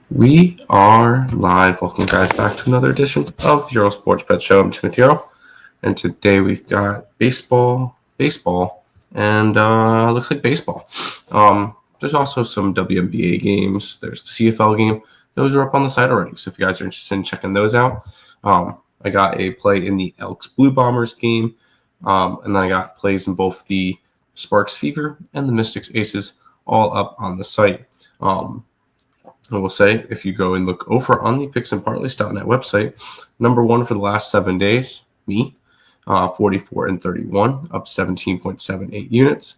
We are live. Welcome, guys, back to another edition of the Earle Sports Bet Show. I'm Timothy Earle, and today we've got baseball, and looks like baseball. There's also some WNBA games. There's a CFL game. Those are up on the site already, so if you guys are interested in checking those out, I got a play in the Elks Blue Bombers game, and then I got plays in both the Sparks Fever and the Mystics Aces, all up on the site. I will say, if you go and look over on the picksandparleys.net website, number one for the last 7 days, me, 44 and 31, up 17.78 units.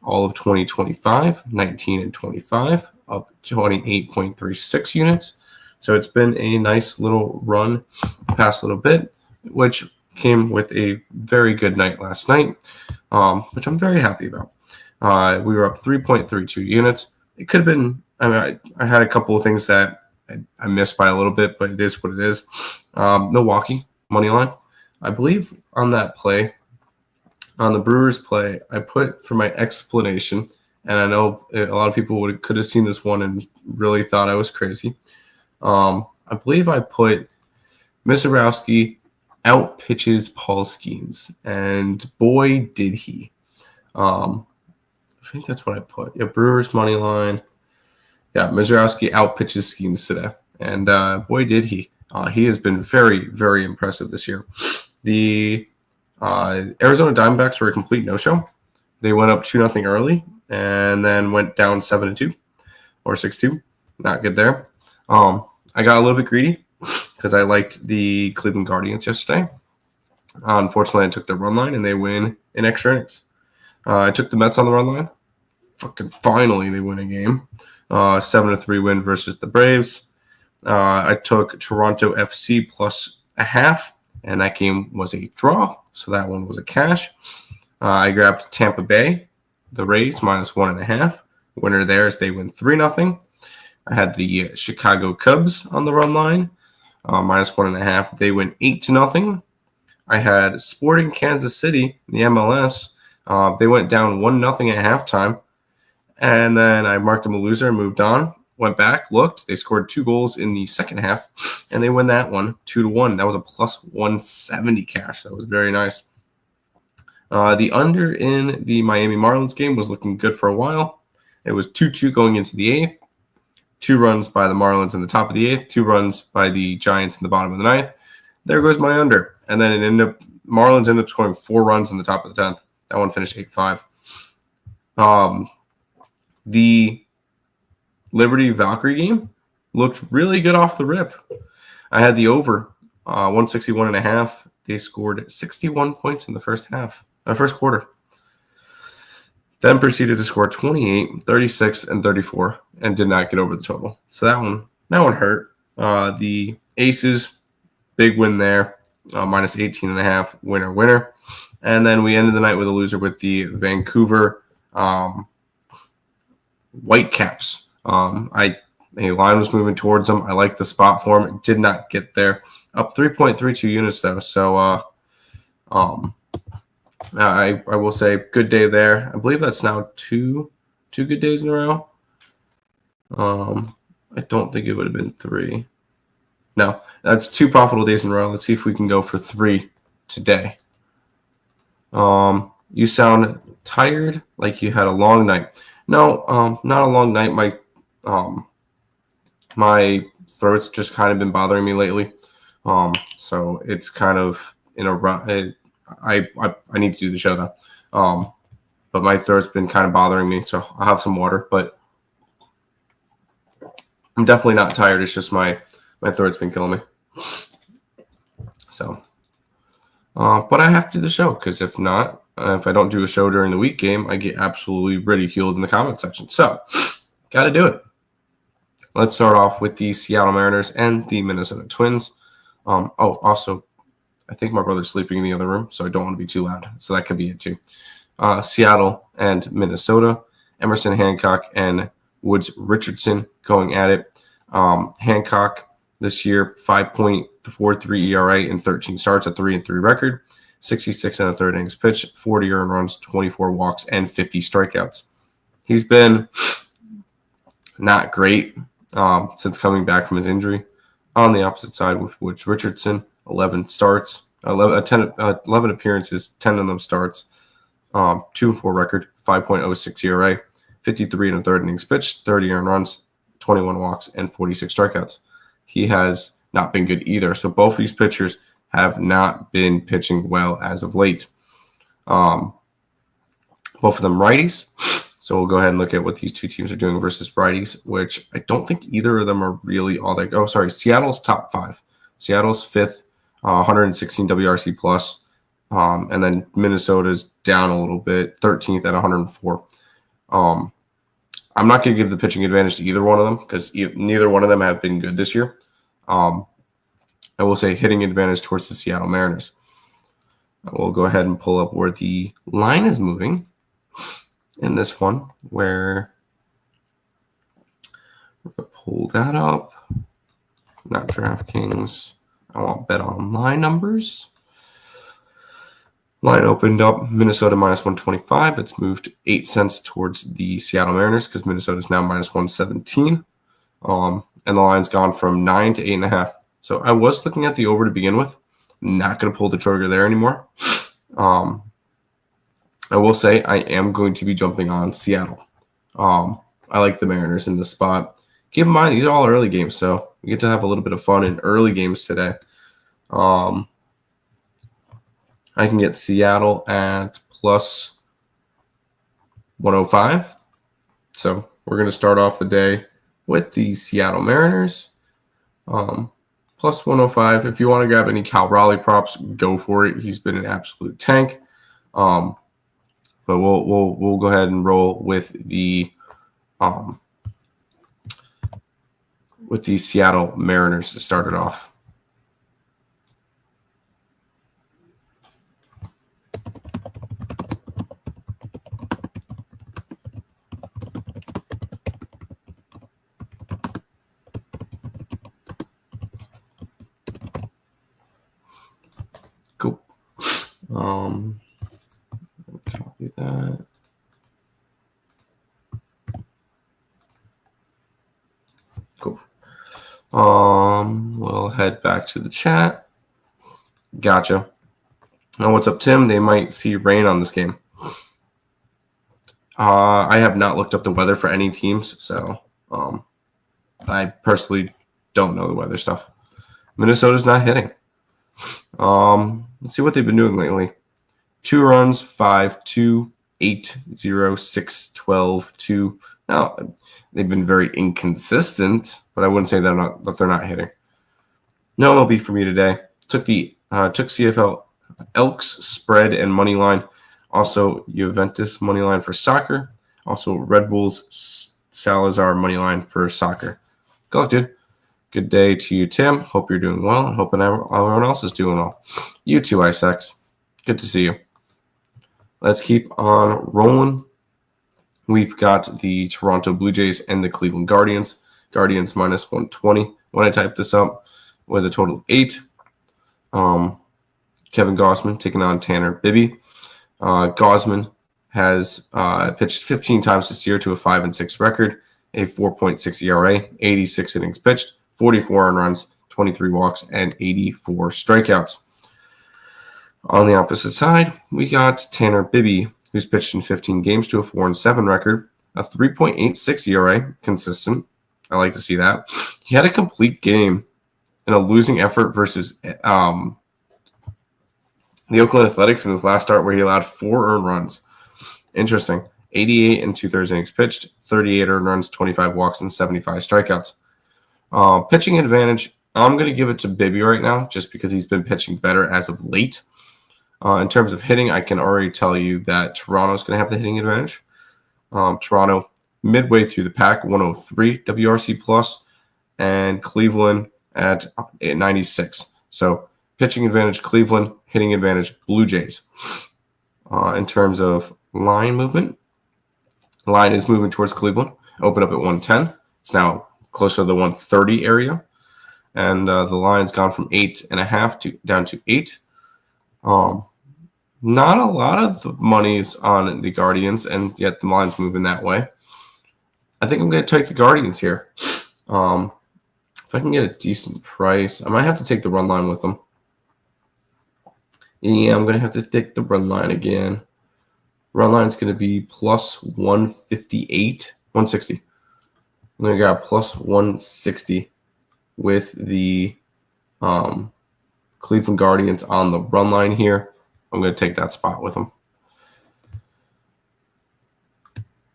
All of 2025, 19 and 25, up 28.36 units. So it's been a nice little run past little bit, which came with a very good night last night, which I'm very happy about. We were up 3.32 units. It could have been, I had a couple of things that I missed by a little bit, but it is what it is. Milwaukee, money line. I believe on that play, on the Brewers play, I put for my explanation, and I know a lot of people could have seen this one and really thought I was crazy. I believe I put Mizorowski out pitches Paul Skeens, and boy, did he. I think that's what I put. Yeah, Brewers money line. Yeah, Mizorowski out pitches Skeens today, and boy, did he. He has been very, very impressive this year. The Arizona Diamondbacks were a complete no-show. They went up 2-0 early and then went down 7-2 or 6-2. Not good there. I got a little bit greedy because I liked the Cleveland Guardians yesterday. Unfortunately, I took the run line and they win in extra innings. I took the Mets on the run line. Fucking finally, they win a game. 7-3 win versus the Braves. I took Toronto FC plus a half, and that game was a draw, so that one was a cash. I grabbed Tampa Bay, the Rays, minus 1.5. Winner there is they win 3-0. I had the Chicago Cubs on the run line, minus 1.5. They win 8-0. I had Sporting Kansas City, the MLS. They went down 1-0 at halftime, and then I marked them a loser and moved on. Went back, looked. They scored 2 goals in the second half, and they win that one 2-1. That was a plus 170 cash. That was very nice. The under in the Miami Marlins game was looking good for a while. It was 2-2 going into the 8th. 2 runs by the Marlins in the top of the 8th. 2 runs by the Giants in the bottom of the 9th. There goes my under. And then Marlins ended up scoring 4 runs in the top of the 10th. That one finished 8-5. The Liberty Valkyrie game looked really good off the rip. I had the over 161.5. They scored 61 points in the first quarter. Then proceeded to score 28, 36, and 34, and did not get over the total. So that one hurt. The Aces, big win there, minus 18.5, winner. And then we ended the night with a loser with the Vancouver Whitecaps. A line was moving towards them. I liked the spot for them. It did not get there. Up 3.32 units though. So I will say good day there. I believe that's now two good days in a row. I don't think it would have been 3. No, that's 2 profitable days in a row. Let's see if we can go for 3 today. You sound tired, like you had a long night. No, not a long night. My throat's just kind of been bothering me lately. So it's kind of in a rut. I need to do the show though. But my throat's been kind of bothering me, so I'll have some water. But I'm definitely not tired. It's just my throat's been killing me. So, but I have to do the show because if not, if I don't do a show during the week game, I get absolutely ridiculed in the comment section. So, got to do it. Let's start off with the Seattle Mariners and the Minnesota Twins. Also, I think my brother's sleeping in the other room, so I don't want to be too loud. So that could be it too. Seattle and Minnesota. Emerson Hancock and Woods Richardson going at it. Hancock this year, 5.43 ERA in 13 starts, a 3-3 record. 66 and a third innings pitched, 40 earned runs, 24 walks, and 50 strikeouts. He's been not great since coming back from his injury. On the opposite side with Woods Richardson, 11 starts, 11 appearances, 10 of them starts, 2-4 record, 5.06 ERA, 53 and a third innings pitched, 30 earned runs, 21 walks, and 46 strikeouts. He has not been good either. So both these pitchers have not been pitching well as of late. Both of them righties. So we'll go ahead and look at what these two teams are doing versus righties, which I don't think either of them are really all that. Oh, sorry. Seattle's top 5. Seattle's 5th, 116 WRC plus. And then Minnesota's down a little bit, 13th at 104. I'm not going to give the pitching advantage to either one of them because neither one of them have been good this year. I will say hitting advantage towards the Seattle Mariners. We'll go ahead and pull up where the line is moving in this one, where we're going to pull that up. Not DraftKings. I want Bet Online numbers. Line opened up Minnesota minus 125. It's moved 8 cents towards the Seattle Mariners because Minnesota is now minus 117. And the line's gone from 9 to 8.5. So I was looking at the over to begin with. Not going to pull the trigger there anymore. I will say I am going to be jumping on Seattle. I like the Mariners in this spot. Keep in mind, these are all early games, so we get to have a little bit of fun in early games today. I can get Seattle at plus 105. So we're going to start off the day with the Seattle Mariners. Plus 105. If you want to grab any Cal Raleigh props, go for it. He's been an absolute tank. But we'll go ahead and roll with the Seattle Mariners to start it off. Cool. Copy that. Cool. We'll head back to the chat. Gotcha. Now, what's up, Tim? They might see rain on this game. I have not looked up the weather for any teams, so I personally don't know the weather stuff. Minnesota's not hitting. Let's see what they've been doing lately. 2 runs, 5, 2, 8, 0, 6, 12, 2. Now, they've been very inconsistent, but I wouldn't say that they're not hitting. No MLB for me today. Took CFL Elks spread and money line. Also, Juventus money line for soccer. Also, Red Bulls Salazar money line for soccer. Good luck, dude. Good day to you, Tim. Hope you're doing well, and hoping everyone else is doing well. You too, Isex. Good to see you. Let's keep on rolling. We've got the Toronto Blue Jays and the Cleveland Guardians. Guardians minus 120. When I type this up, with a total of 8. Kevin Gausman taking on Tanner Bibby. Gausman has pitched 15 times this year to a 5-6 record, a 4.6 ERA, 86 innings pitched, 44 earned runs, 23 walks, and 84 strikeouts. On the opposite side, we got Tanner Bibby, who's pitched in 15 games to a 4-7 record, a 3.86 ERA, consistent. I like to see that. He had a complete game in a losing effort versus the Oakland Athletics in his last start where he allowed 4 earned runs. Interesting. 88 and 2/3 innings pitched, 38 earned runs, 25 walks, and 75 strikeouts. Pitching advantage, I'm going to give it to Bibby right now just because he's been pitching better as of late. In terms of hitting, I can already tell you that Toronto's going to have the hitting advantage. Toronto, midway through the pack, 103 WRC plus, and Cleveland at 96. So pitching advantage, Cleveland, hitting advantage, Blue Jays. In terms of line movement, the line is moving towards Cleveland. Open up at 110. It's now closer to the 130 area. And the line's gone from 8.5 down to 8. Not a lot of the money's on the Guardians, and yet the line's moving that way. I think I'm going to take the Guardians here. If I can get a decent price, I might have to take the run line with them. Yeah, I'm going to have to take the run line again. Run line is going to be plus 158, 160. I'm going to got plus 160 with the Cleveland Guardians on the run line here. I'm going to take that spot with them.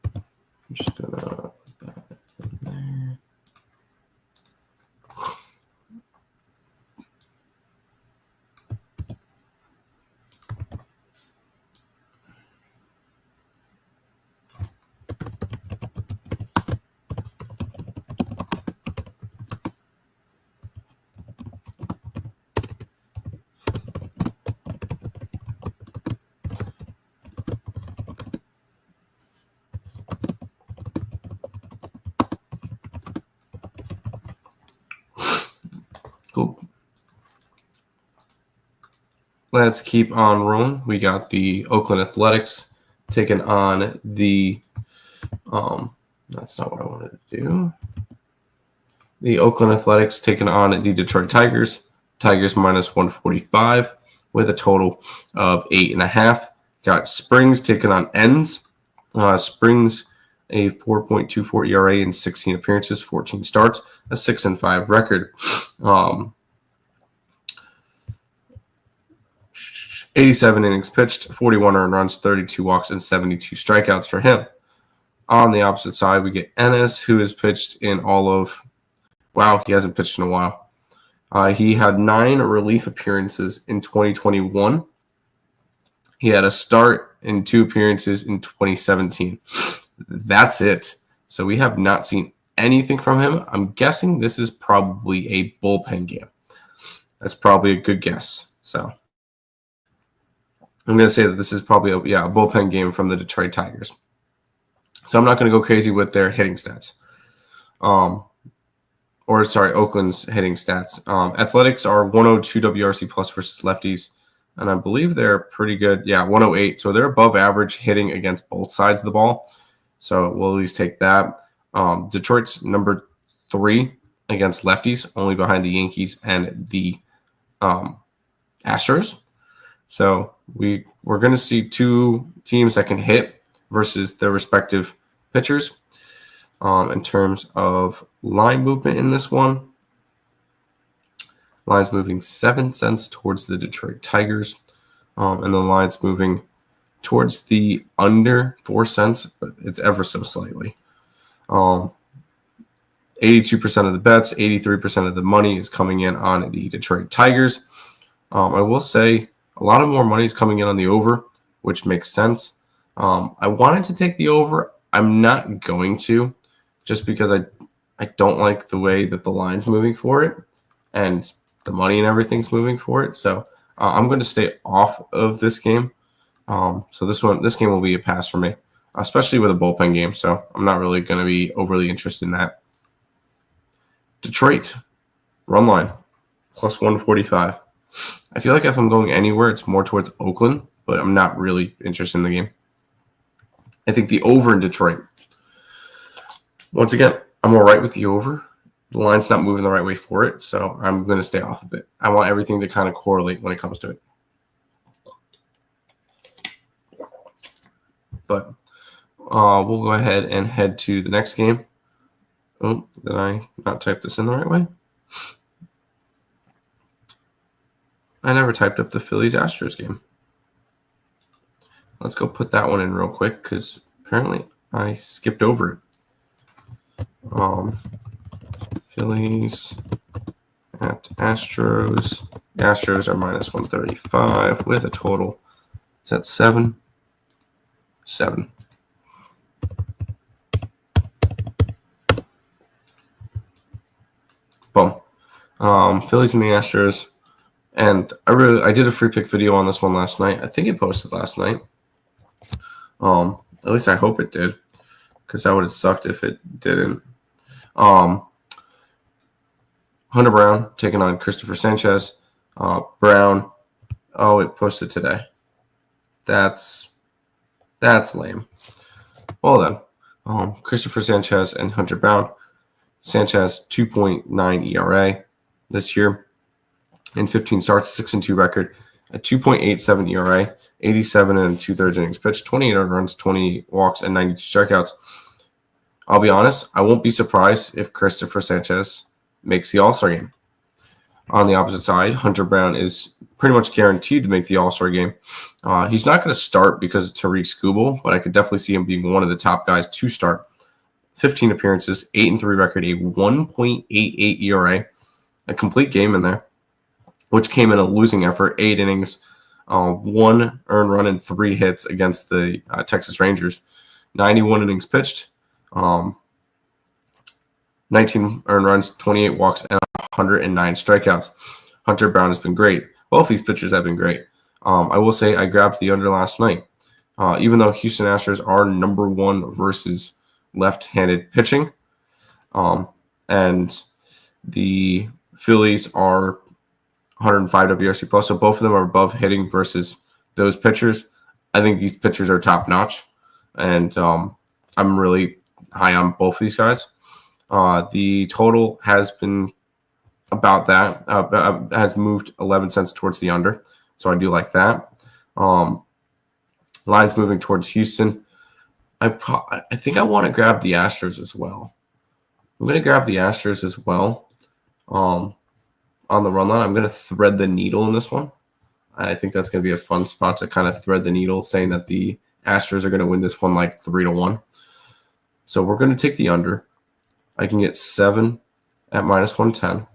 I'm just going to put that in there. Cool. Let's keep on rolling. We got the Oakland Athletics taking on the that's not what I wanted to do. The Oakland Athletics taking on the Detroit Tigers. Tigers minus 145 with a total of 8.5. Got Springs taking on Ends. Springs a 4.24 ERA in 16 appearances, 14 starts, a 6-5 record. 87 innings pitched, 41 earned runs, 32 walks, and 72 strikeouts for him. On the opposite side, we get Ennis, who has pitched in all of wow, he hasn't pitched in a while. He had 9 relief appearances in 2021. He had a start in 2 appearances in 2017. That's it. So we have not seen anything from him. I'm guessing this is probably a bullpen game. That's probably a good guess. So I'm going to say that this is probably a bullpen game from the Detroit Tigers. So I'm not going to go crazy with their hitting stats. Oakland's hitting stats. Athletics are 102 WRC plus versus lefties, and I believe they're pretty good. Yeah, 108. So they're above average hitting against both sides of the ball. So we'll at least take that. Detroit's number 3 against lefties, only behind the Yankees and the Astros. So we're going to see 2 teams that can hit versus their respective pitchers. In terms of line movement in this one, line's moving 7 cents towards the Detroit Tigers, and the line's moving towards the under 4 cents, but it's ever so slightly. 82% of the bets, 83% of the money is coming in on the Detroit Tigers. I will say a lot of more money is coming in on the over, which makes sense. I wanted to take the over. I'm not going to, just because I don't like the way that the line's moving for it and the money and everything's moving for it. So I'm going to stay off of this game. So this game will be a pass for me, especially with a bullpen game. So I'm not really going to be overly interested in that. Detroit, run line, plus 145. I feel like if I'm going anywhere, it's more towards Oakland, but I'm not really interested in the game. I think the over in Detroit. Once again, I'm all right with the over. The line's not moving the right way for it, so I'm going to stay off of it. I want everything to kind of correlate when it comes to it. But we'll go ahead and head to the next game. Oh, did I not type this in the right way? I never typed up the Phillies-Astros game. Let's go put that one in real quick because apparently I skipped over it. Phillies at Astros. The Astros are minus 135 with a total. Is that 7? 7. Boom. Phillies and the Astros. And I did a free pick video on this one last night. I think it posted last night. At least I hope it did, because that would have sucked if it didn't. Hunter Brown taking on Christopher Sanchez. Brown. Oh, it posted today. That's lame. Well then, Christopher Sanchez and Hunter Brown. Sanchez, 2.9 ERA this year. In 15 starts, 6-2 record, a 2.87 ERA, 87 and 2/3 innings pitched, 28 earned runs, 20 walks, and 92 strikeouts. I'll be honest, I won't be surprised if Christopher Sanchez makes the All-Star game. On the opposite side, Hunter Brown is pretty much guaranteed to make the All-Star game. He's not going to start because of Tariq Skubal, but I could definitely see him being one of the top guys to start. 15 appearances, 8-3 record, a 1.88 ERA, a complete game in there, which came in a losing effort, 8 innings, 1 earned run and 3 hits against the Texas Rangers. 91 innings pitched, 19 earned runs, 28 walks, and 109 strikeouts. Hunter Brown has been great. Both these pitchers have been great. I will say I grabbed the under last night. Even though Houston Astros are number 1 versus left-handed pitching, and the Phillies are 105 WRC plus, so both of them are above hitting versus those pitchers. I think these pitchers are top-notch, and I'm really high on both of these guys. The total has been about that, has moved 11 cents towards the under, so I do like that. Line's moving towards Houston. I think I want to grab the Astros as well. I'm going to grab the Astros as well. On the run line, I'm going to thread the needle in this one. I think that's going to be a fun spot to kind of thread the needle, saying that the Astros are going to win this one like 3-1. So we're going to take the under. I can get 7 at -110.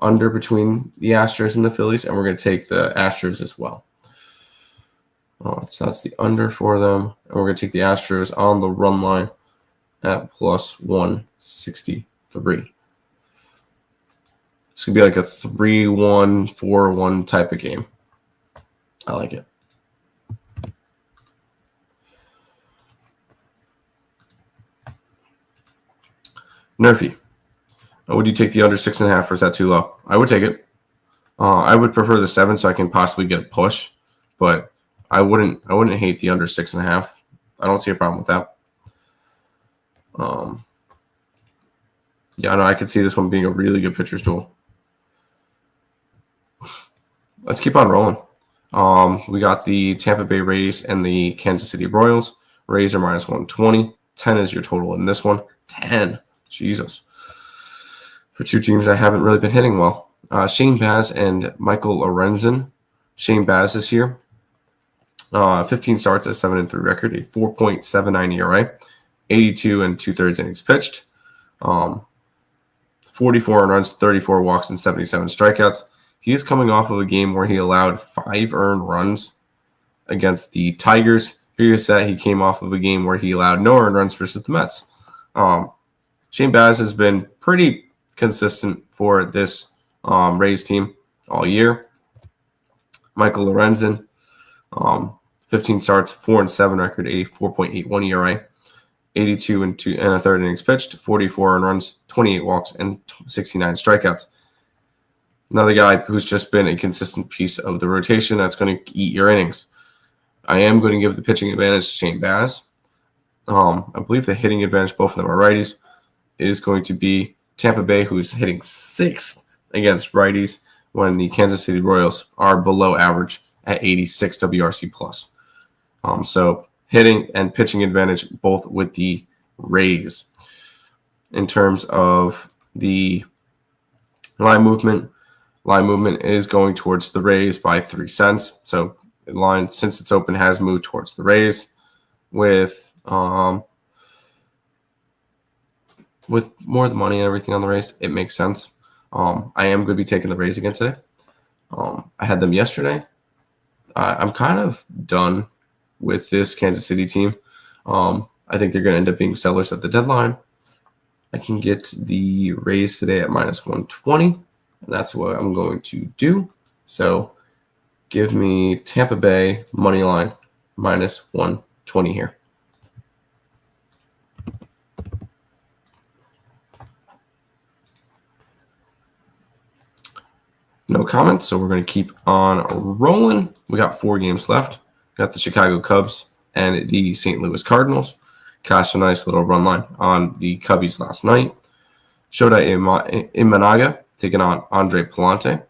Under between the Astros and the Phillies, and we're going to take the Astros as well. So that's the under for them. And we're going to take the Astros on the run line at +163. It's going to be like a 3-1, 4-1 type of game. I like it. Nerfy. Would you take the under 6.5, or is that too low? I would take it. I would prefer the 7 so I can possibly get a push, but I wouldn't hate the under 6.5. I don't see a problem with that. Yeah, no, I could see this one being a really good pitcher's duel. Let's keep on rolling. We got the Tampa Bay Rays and the Kansas City Royals. Rays are -120. 10 is your total in this one. 10. Jesus. For two teams that haven't really been hitting well. Shane Baz and Michael Lorenzen. Shane Baz this year. 15 starts at 7-3 record, a 4.79 ERA, 82 and 2/3 innings pitched, 44 earned runs, 34 walks, and 77 strikeouts. He is coming off of a game where he allowed 5 earned runs against the Tigers. Previous to that, he came off of a game where he allowed no earned runs versus the Mets. Shane Baz has been pretty consistent for this Rays team all year. Michael Lorenzen, 15 starts, 4-7 record, a 4.81 ERA, 82 and 2.3 innings pitched, 44 earned runs, 28 walks, and 69 strikeouts. Another guy who's just been a consistent piece of the rotation that's going to eat your innings. I am going to give the pitching advantage to Shane Baz. I believe the hitting advantage, both of them are righties, is going to be Tampa Bay, who is hitting 6th against righties, when the Kansas City Royals are below average at 86 WRC plus. So hitting and pitching advantage both with the Rays. In terms of the line movement is going towards the Rays by 3 cents. So the line, since it's open, has moved towards the Rays with more of the money and everything on the Rays. It makes sense. I am going to be taking the Rays again today. I had them yesterday. I'm kind of done with this Kansas City team. I think they're going to end up being sellers at the deadline. I can get the Rays today at -120. And that's what I'm going to do. So give me Tampa Bay money line -120 here. No comments, so we're going to keep on rolling. We got 4 games left. We got the Chicago Cubs and the St. Louis Cardinals. cashed a nice little run line on the Cubbies last night. Shota Imanaga taking on Andre Palante.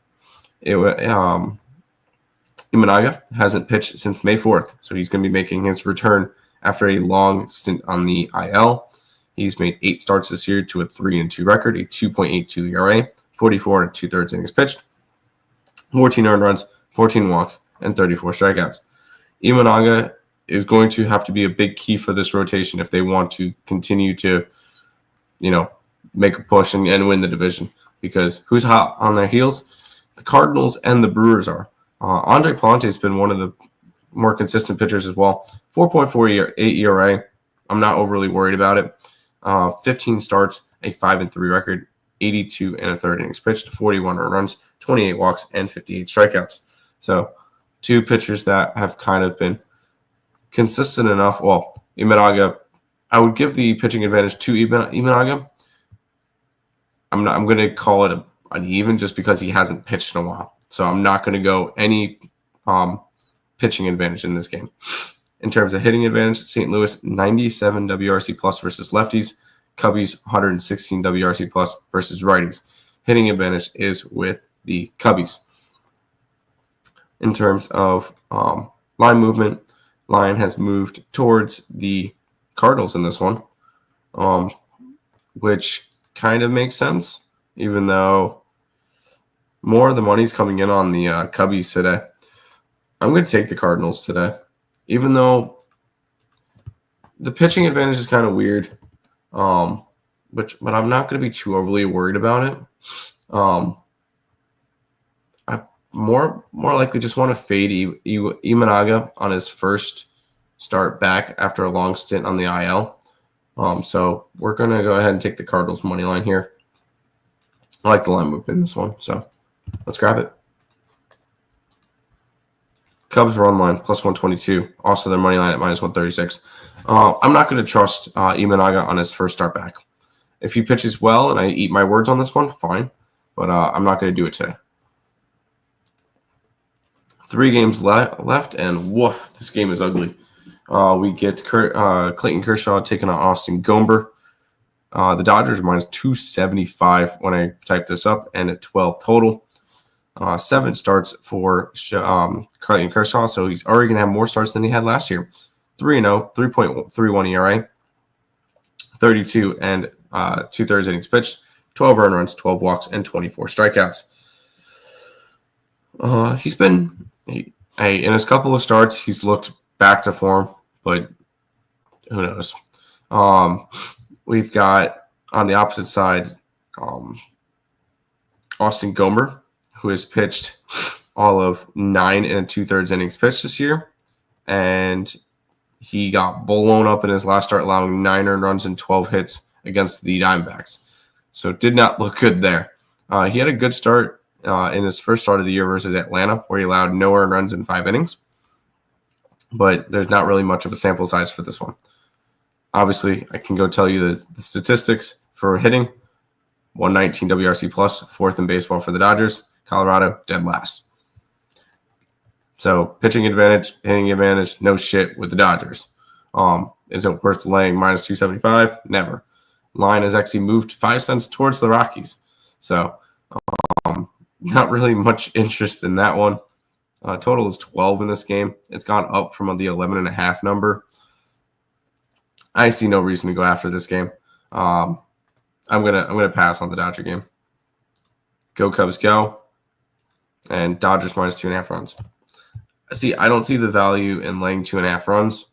Imanaga hasn't pitched since May 4th, so he's going to be making his return after a long stint on the IL. He's made 8 starts this year to a 3-2 record, a 2.82 ERA, 44 and 2/3 innings pitched, 14 earned runs, 14 walks, and 34 strikeouts. Imanaga is going to have to be a big key for this rotation if they want to continue to, make a push and win the division. Because who's hot on their heels? The Cardinals and the Brewers are. Andre Palante has been one of the more consistent pitchers as well. 4.48 ERA. I'm not overly worried about it. 15 starts, a 5-3 record, 82 and a third innings pitched, 41 earned runs, 28 walks, and 58 strikeouts. So 2 pitchers that have kind of been consistent enough. Well, Imanaga, I would give the pitching advantage to Imanaga. I'm going to call it an even just because he hasn't pitched in a while. So I'm not going to go any pitching advantage in this game. In terms of hitting advantage, St. Louis 97 WRC plus versus lefties, Cubbies 116 WRC plus versus righties. Hitting advantage is with the Cubbies. In terms of line movement, line has moved towards the Cardinals in this one, which kind of makes sense, even though more of the money's coming in on the Cubbies today. I'm going to take the Cardinals today, even though the pitching advantage is kind of weird, but I'm not going to be too overly worried about it. I more likely just want to fade Imanaga on his first start back after a long stint on the IL. So we're going to go ahead and take the Cardinals money line here. I like the line movement in this one, so let's grab it. Cubs run line plus 122. Also, their money line at minus 136. I'm not going to trust Imanaga on his first start back. If he pitches well and I eat my words on this one, fine. But I'm not going to do it today. 3 games left, and woof, this game is ugly. We get Clayton Kershaw taking on Austin Gomber. The Dodgers are minus 275 when I type this up, and at 12 total. 7 starts for Clayton Kershaw, so he's already going to have more starts than he had last year. 3-0, 3.31 ERA, 32 and 2/3 innings pitched, 12 earned runs, 12 walks, and 24 strikeouts. He's been in his couple of starts, he's looked back to form, but who knows? We've got on the opposite side Austin Gomber, who has pitched all of 9 and 2/3 innings pitched this year, and he got blown up in his last start, allowing 9 earned runs and 12 hits against the Diamondbacks. So it did not look good there. He had a good start in his first start of the year versus Atlanta, where he allowed no earned runs in 5 innings. But there's not really much of a sample size for this one. Obviously, I can go tell you the statistics for hitting. 119 WRC plus, 4th in baseball for the Dodgers. Colorado, dead last. So pitching advantage, hitting advantage, no shit with the Dodgers. Is it worth laying minus 275? Never. Line has actually moved 5 cents towards the Rockies. So not really much interest in that one. Total is 12 in this game. It's gone up from the 11.5 number. I see no reason to go after this game. I'm gonna pass on the Dodger game. Go Cubs, go. And Dodgers minus 2.5 runs. See, I don't see the value in laying 2.5 runs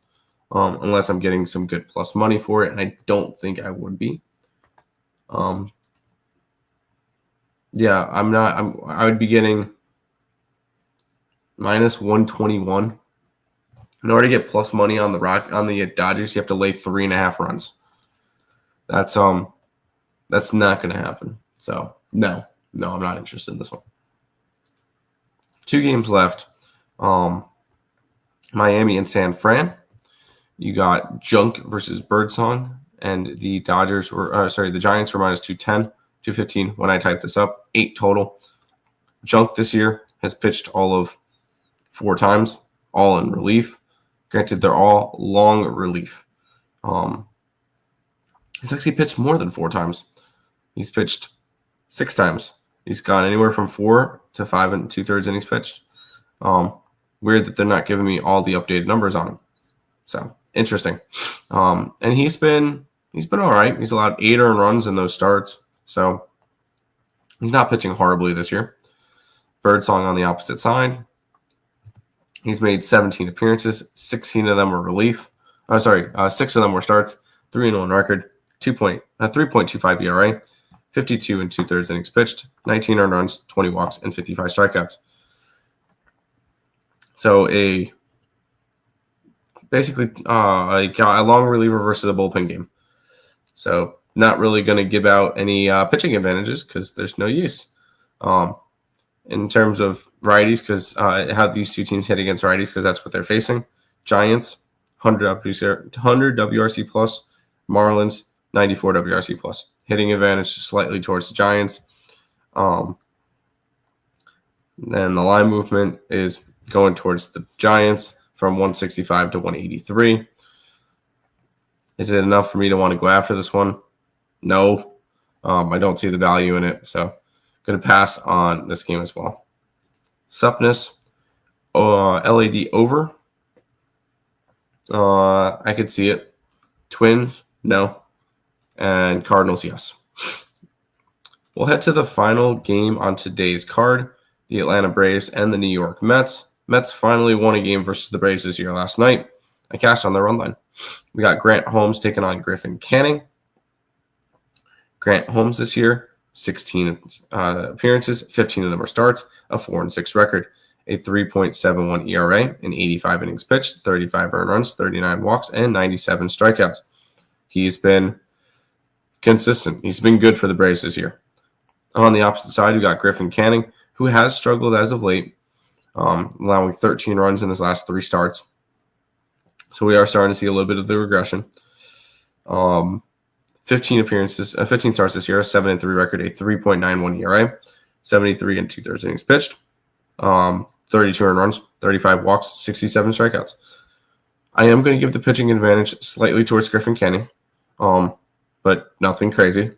unless I'm getting some good plus money for it, and I don't think I would be. Yeah, I'm not. I would be getting minus 121. In order to get plus money on the Dodgers, you have to lay 3.5 runs. That's not going to happen. So no, I'm not interested in this one. 2 games left. Miami and San Fran. You got Junk versus Birdsong, and the Giants were minus 210, 215 when I typed this up. 8 total. Junk this year has pitched all of 4 times, all in relief. Granted, they're all long relief. He's actually pitched more than 4 times. He's pitched 6 times. He's gone anywhere from 4 to 5 and 2/3 innings pitched. Weird that they're not giving me all the updated numbers on him. So interesting. And he's been all right. He's allowed 8 earned runs in those starts. So he's not pitching horribly this year. Birdsong on the opposite side. He's made 17 appearances. 16 of them were relief. 6 of them were starts. 3-1 record. 3.25 ERA. 52 and 2/3 innings pitched. 19 earned runs, 20 walks, and 55 strikeouts. So basically a long reliever versus a bullpen game. So not really going to give out any pitching advantages because there's no use. In terms of righties, because how these two teams hit against righties, because that's what they're facing. Giants, 100 WRC plus. Marlins, 94 WRC plus. Hitting advantage slightly towards the Giants. Then the line movement is going towards the Giants from 165 to 183. Is it enough for me to want to go after this one? No. I don't see the value in it, so going to pass on this game as well. Suppness, LAD over. I could see it. Twins, no. And Cardinals, yes. We'll head to the final game on today's card, the Atlanta Braves and the New York Mets. Mets finally won a game versus the Braves this year last night. I cashed on the run line. We got Grant Holmes taking on Griffin Canning. Grant Holmes this year, 16 appearances, 15 of them are starts, a 4-6 record, a 3.71 ERA, and 85 innings pitched, 35 earned runs, 39 walks, and 97 strikeouts. He's been consistent. He's been good for the Braves this year. On the opposite side, we got Griffin Canning, who has struggled as of late, allowing 13 runs in his last 3 starts. So we are starting to see a little bit of the regression. 15 starts this year, a 7-3 record, a 3.91 ERA, 73 and 2/3 innings pitched, 32 earned runs, 35 walks, 67 strikeouts. I am going to give the pitching advantage slightly towards Griffin Canning, but nothing crazy.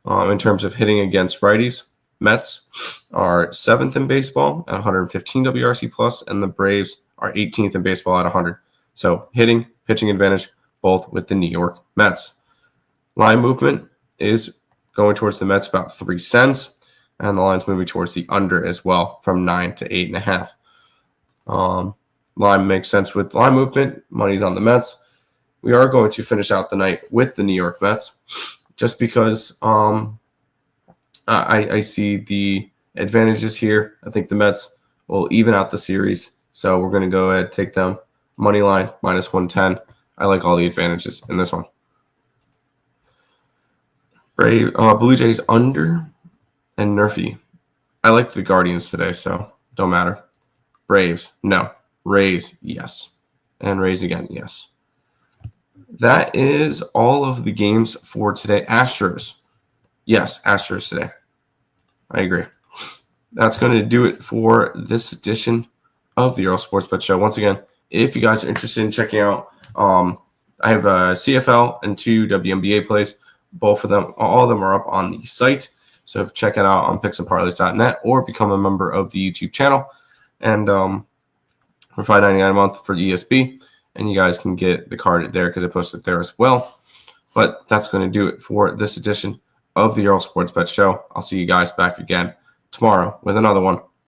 In terms of hitting against righties, Mets are 7th in baseball at 115 WRC plus, and the Braves are 18th in baseball at 100. So hitting, pitching advantage, both with the New York Mets. Line movement is going towards the Mets about 3 cents, and the line's moving towards the under as well from 9 to 8.5. Line makes sense with line movement. Money's on the Mets. We are going to finish out the night with the New York Mets just because I see the advantages here. I think the Mets will even out the series, so we're going to go ahead and take them. Money line, minus 110. I like all the advantages in this one. Blue Jays under and Nerfy. I like the Guardians today, so don't matter. Braves, no. Rays, yes. And Rays again, yes. That is all of the games for today. Astros. Yes, Astros today. I agree. That's going to do it for this edition of the Earle Sports Bet Show. Once again, if you guys are interested in checking out, I have a CFL and 2 WNBA plays. Both of them, all of them are up on the site. So check it out on picksandparleys.net or become a member of the YouTube channel. And for $5.99 a month for ESB. And you guys can get the card there because I posted it there as well. But that's going to do it for this edition of the Earle Sports Bet Show. I'll see you guys back again tomorrow with another one.